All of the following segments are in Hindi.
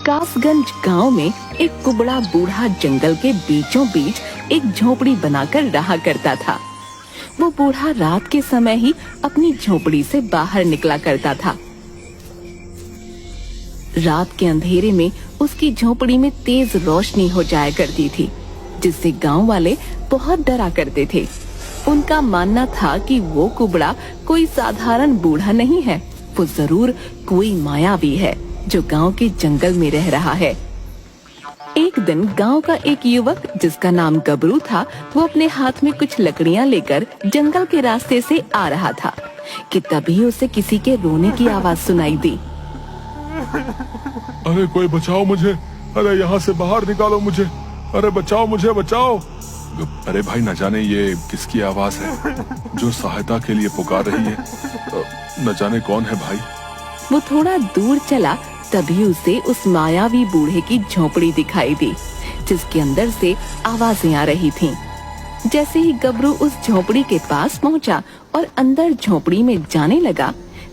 कासगंज गांव में एक कुबड़ा बूढ़ा जंगल के बीचों बीच एक झोपड़ी बनाकर रहा करता था। वो बूढ़ा रात के समय ही अपनी झोपड़ी से बाहर निकला करता था। रात के अंधेरे में उसकी झोपड़ी में तेज रोशनी हो जाया करती थी, जिससे गांव वाले बहुत डरा करते थे। उनका मानना था कि वो कुबड़ा कोई साधारण बूढ़ा नहीं है, वो जरूर कोई मायावी है जो गांव के जंगल में रह रहा है। एक दिन गांव का एक युवक जिसका नाम गबरू था, वो अपने हाथ में कुछ लकड़ियां लेकर जंगल के रास्ते से आ रहा था कि तभी उसे किसी के रोने की आवाज सुनाई दी। अरे कोई बचाओ मुझे, अरे यहाँ से बाहर निकालो मुझे, अरे बचाओ मुझे, बचाओ। अरे भाई, न जाने ये किसकी आवाज है जो सहायता के लिए पुकार रही है। न जाने कौन है भाई। वो थोड़ा दूर चला, तभी उसे उस मायावी बूढ़े की झोपड़ी दिखाई दी, जिसके अंदर से आवाजें आ रही थीं। जैसे ही गबरू उस झोपड़ी के पास पहुंचा और अंदर झोपड़ी में जाने लगा,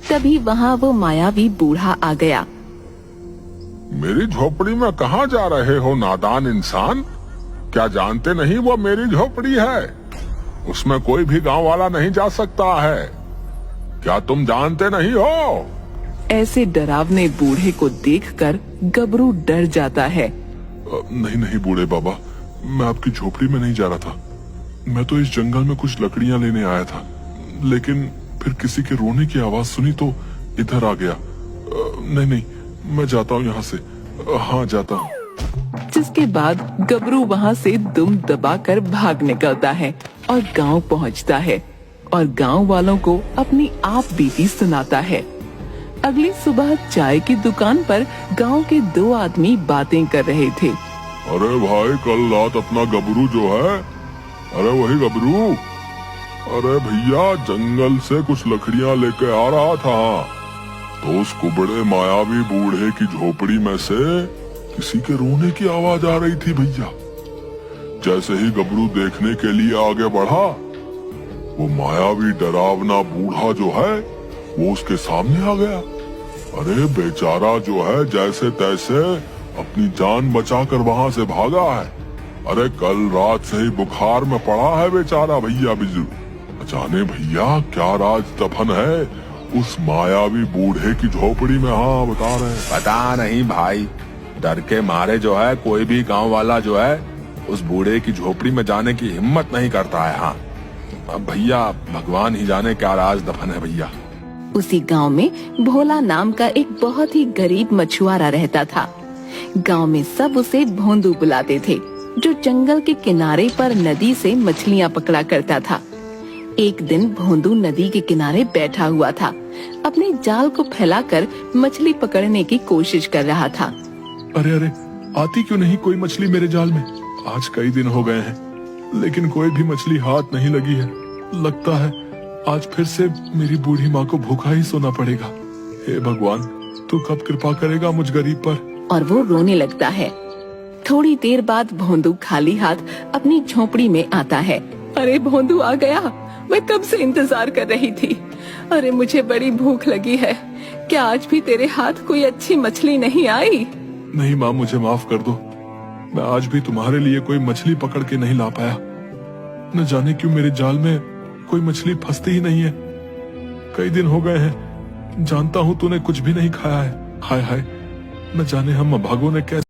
तभी वहाँ वो मायावी बूढ़ा आ गया। मेरी झोपड़ी में कहाँ जा रहे हो नादान इंसान? क्या जानते नहीं वो मेरी झोपड़ी है? उसमें कोई भी गांव वाला नहीं जा सकता है। क्या तुम जानते नहीं हो? ऐसे डरावने बूढ़े को देखकर गबरू डर जाता है। नहीं नहीं बूढ़े बाबा, मैं आपकी झोपड़ी में नहीं जा रहा था। मैं तो इस जंगल में कुछ लकड़ियां लेने आया था, लेकिन फिर किसी के रोने की आवाज सुनी तो इधर आ गया। नहीं नहीं, मैं जाता हूँ यहाँ से। हाँ, जाता हूँ। जिसके बाद गबरू वहाँ से दुम दबाकर भाग निकलता है और गांव पहुँचता है और गांव वालों को अपनी आप बीती सुनाता है। अगली सुबह चाय की दुकान पर गांव के दो आदमी बातें कर रहे थे। अरे भाई, कल रात अपना गबरू जो है, अरे वही गबरू, अरे भैया जंगल से कुछ लकड़ियां लेके आ रहा था, तो उस कुबड़े मायावी बूढ़े की झोपड़ी में से किसी के रोने की आवाज आ रही थी भैया। जैसे ही गबरू देखने के लिए आगे बढ़ा, वो मायावी डरावना बूढ़ा जो है वो उसके सामने आ गया। अरे बेचारा जो है जैसे तैसे अपनी जान बचाकर वहाँ से भागा है। अरे कल रात से ही बुखार में पड़ा है बेचारा भैया बिजू। जाने भैया क्या राज दफन है उस मायावी बूढ़े की झोपड़ी में। हाँ, बता रहे हैं। पता नहीं भाई, डर के मारे जो है कोई भी गांव वाला जो है उस बूढ़े की झोपड़ी में जाने की हिम्मत नहीं करता है। हाँ, अब भैया भगवान ही जाने क्या राज दफन है भैया। उसी गांव में भोला नाम का एक बहुत ही गरीब मछुआरा रहता था। गांव में सब उसे भोंदू बुलाते थे, जो जंगल के किनारे पर नदी से मछलियां पकड़ा करता था। एक दिन भोंदू नदी के किनारे बैठा हुआ था, अपने जाल को फैलाकर मछली पकड़ने की कोशिश कर रहा था। अरे अरे, आती क्यों नहीं कोई मछली मेरे जाल में? आज कई दिन हो गए हैं, लेकिन कोई भी मछली हाथ नहीं लगी है। लगता है आज फिर से मेरी बूढ़ी माँ को भूखा ही सोना पड़ेगा। हे भगवान, तू कब कृपा करेगा मुझ गरीब पर? और वो रोने लगता है। थोड़ी देर बाद भोंदू खाली हाथ अपनी झोपड़ी में आता है। अरे भोंदू आ गया, मैं कब से इंतजार कर रही थी। अरे मुझे बड़ी भूख लगी है, क्या आज भी तेरे हाथ कोई अच्छी मछली नहीं आई? नहीं माँ, मुझे माफ कर दो। मैं आज भी तुम्हारे लिए कोई मछली पकड़ के नहीं ला पाया। न जाने क्यों मेरे जाल में कोई मछली फंसती ही नहीं है। कई दिन हो गए हैं, जानता हूँ तूने कुछ भी नहीं खाया है। हाय हाय, न जाने हम अभागों ने कैसे